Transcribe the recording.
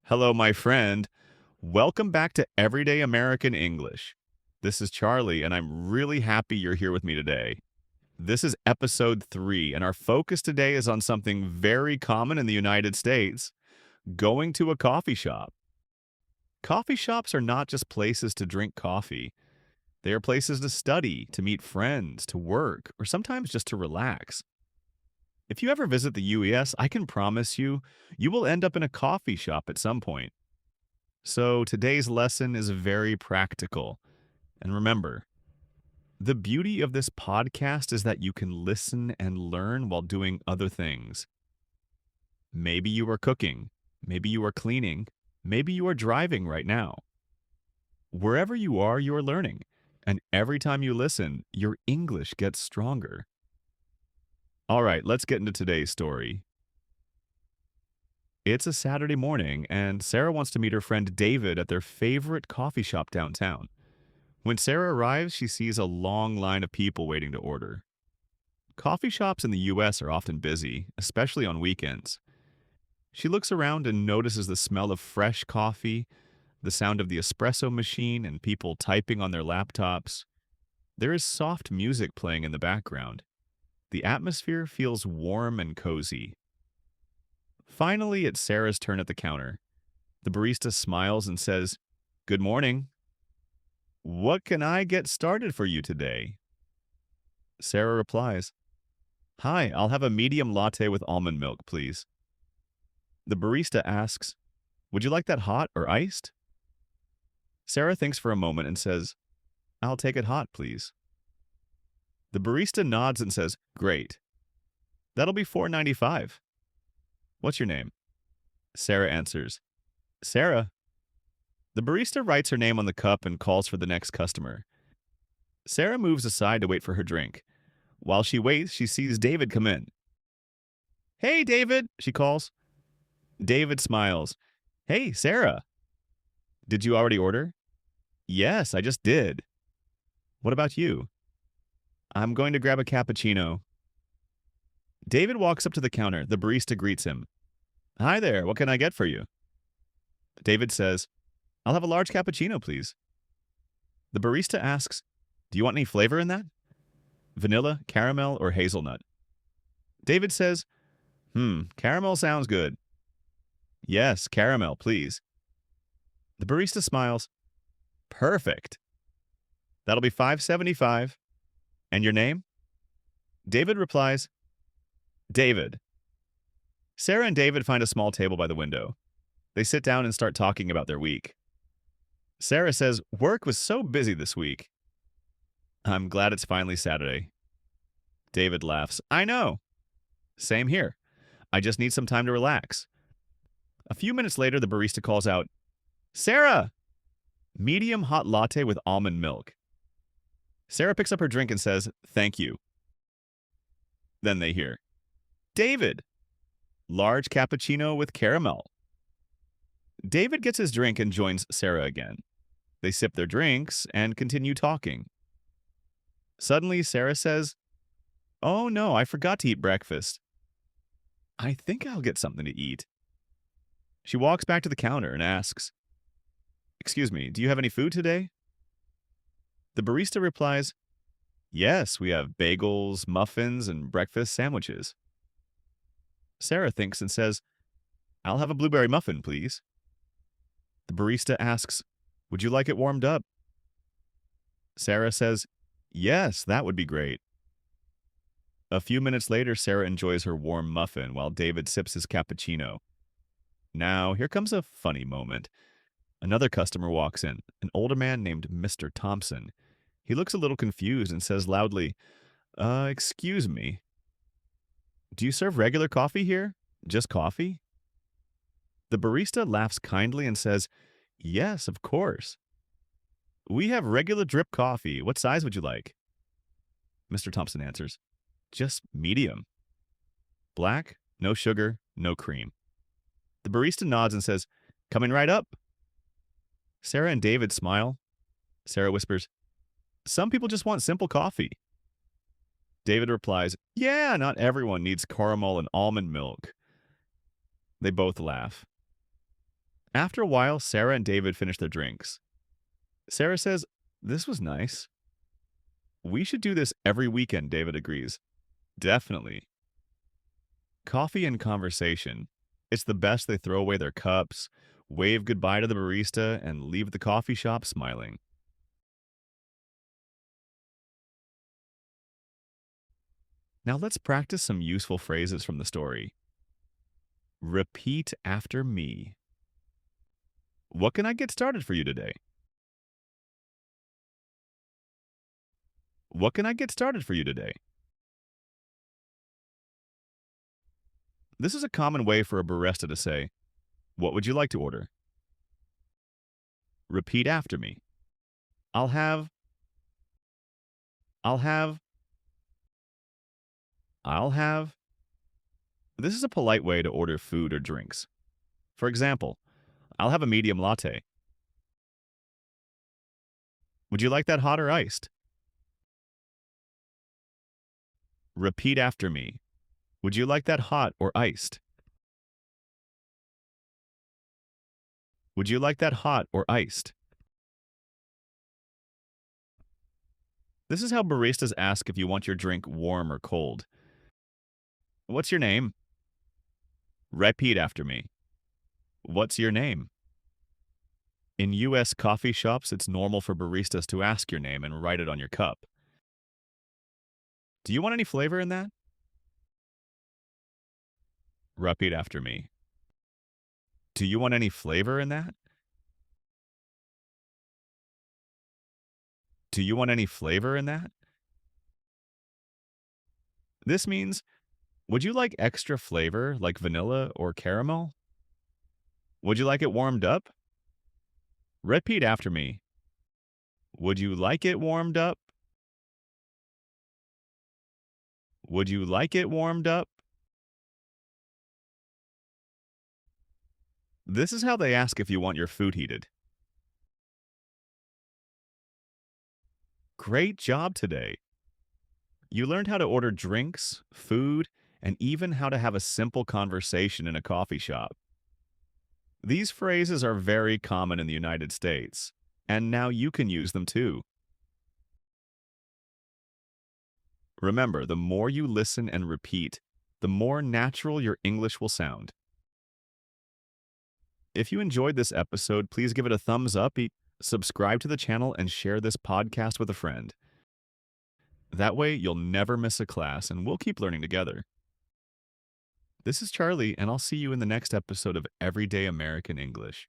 Hello, my friend. Welcome back to Everyday American English. This is Charlie, and I'm really happy you're here with me today. This is episode 3, and our focus today is on something very common in the United States: going to a coffee shop. Coffee shops are not just places to drink coffee, they are places to study, to meet friends, to work, or sometimes just to relax. If you ever visit the US, I can promise you, you will end up in a coffee shop at some point. So today's lesson is very practical. And remember, the beauty of this podcast is that you can listen and learn while doing other things. Maybe you are cooking, maybe you are cleaning, maybe you are driving right now. Wherever you are learning. And every time you listen, your English gets stronger. All right, let's get into today's story. It's a Saturday morning, and Sarah wants to meet her friend David at their favorite coffee shop downtown. When Sarah arrives, she sees a long line of people waiting to order. Coffee shops in the US are often busy, especially on weekends. She looks around and notices the smell of fresh coffee, the sound of the espresso machine, and people typing on their laptops. There is soft music playing in the background. The atmosphere feels warm and cozy. Finally, it's Sarah's turn at the counter. The barista smiles and says, "Good morning. What can I get started for you today?" Sarah replies, "Hi, I'll have a medium latte with almond milk, please." The barista asks, "Would you like that hot or iced?" Sarah thinks for a moment and says, "I'll take it hot, please." The barista nods and says, "Great. That'll be $4.95. What's your name?" Sarah answers, "Sarah." The barista writes her name on the cup and calls for the next customer. Sarah moves aside to wait for her drink. While she waits, she sees David come in. "Hey, David," she calls. David smiles. "Hey, Sarah. Did you already order?" "Yes, I just did." "What about you?" "I'm going to grab a cappuccino." David walks up to the counter. The barista greets him. "Hi there, what can I get for you?" David says, "I'll have a large cappuccino, please." The barista asks, "Do you want any flavor in that? Vanilla, caramel, or hazelnut?" David says, Caramel sounds good." "Yes, caramel, please." The barista smiles. "Perfect. That'll be $5.75. And your name?" David replies, "David." Sarah and David find a small table by the window. They sit down and start talking about their week. Sarah says, "Work was so busy this week." "I'm glad it's finally Saturday." David laughs. "I know. Same here. I just need some time to relax." A few minutes later, the barista calls out, "Sarah! Medium hot latte with almond milk." Sarah picks up her drink and says, "Thank you." Then they hear, "David! Large cappuccino with caramel." David gets his drink and joins Sarah again. They sip their drinks and continue talking. Suddenly, Sarah says, "Oh no, I forgot to eat breakfast. I think I'll get something to eat." She walks back to the counter and asks, "Excuse me, do you have any food today?" The barista replies, "Yes, we have bagels, muffins, and breakfast sandwiches." Sarah thinks and says, "I'll have a blueberry muffin, please." The barista asks, "Would you like it warmed up?" Sarah says, "Yes, that would be great." A few minutes later, Sarah enjoys her warm muffin while David sips his cappuccino. Now, here comes a funny moment. Another customer walks in, an older man named Mr. Thompson. He looks a little confused and says loudly, "Excuse me. Do you serve regular coffee here? Just coffee?" The barista laughs kindly and says, "Yes, of course. We have regular drip coffee. What size would you like?" Mr. Thompson answers, "Just medium. Black, no sugar, no cream." The barista nods and says, "Coming right up." Sarah and David smile. Sarah whispers, "Some people just want simple coffee." David replies, "Yeah, not everyone needs caramel and almond milk." They both laugh. After a while, Sarah and David finish their drinks. Sarah says, "This was nice." "We should do this every weekend," David agrees. "Definitely." Coffee and conversation. It's the best. They throw away their cups, wave goodbye to the barista, and leave the coffee shop smiling. Now let's practice some useful phrases from the story. Repeat after me. What can I get started for you today? What can I get started for you today? This is a common way for a barista to say, "What would you like to order?" Repeat after me. I'll have, I'll have, I'll have. This is a polite way to order food or drinks. For example, I'll have a medium latte. Would you like that hot or iced? Repeat after me. Would you like that hot or iced? Would you like that hot or iced? This is how baristas ask if you want your drink warm or cold. What's your name? Repeat after me. What's your name? In US coffee shops, it's normal for baristas to ask your name and write it on your cup. Do you want any flavor in that? Repeat after me. Do you want any flavor in that? Do you want any flavor in that? This means, would you like extra flavor like vanilla or caramel? Would you like it warmed up? Repeat after me. Would you like it warmed up? Would you like it warmed up? This is how they ask if you want your food heated. Great job today. You learned how to order drinks, food, and even how to have a simple conversation in a coffee shop. These phrases are very common in the United States, and now you can use them too. Remember, the more you listen and repeat, the more natural your English will sound. If you enjoyed this episode, please give it a thumbs up, subscribe to the channel, and share this podcast with a friend. That way, you'll never miss a class, and we'll keep learning together. This is Charlie, and I'll see you in the next episode of Everyday American English.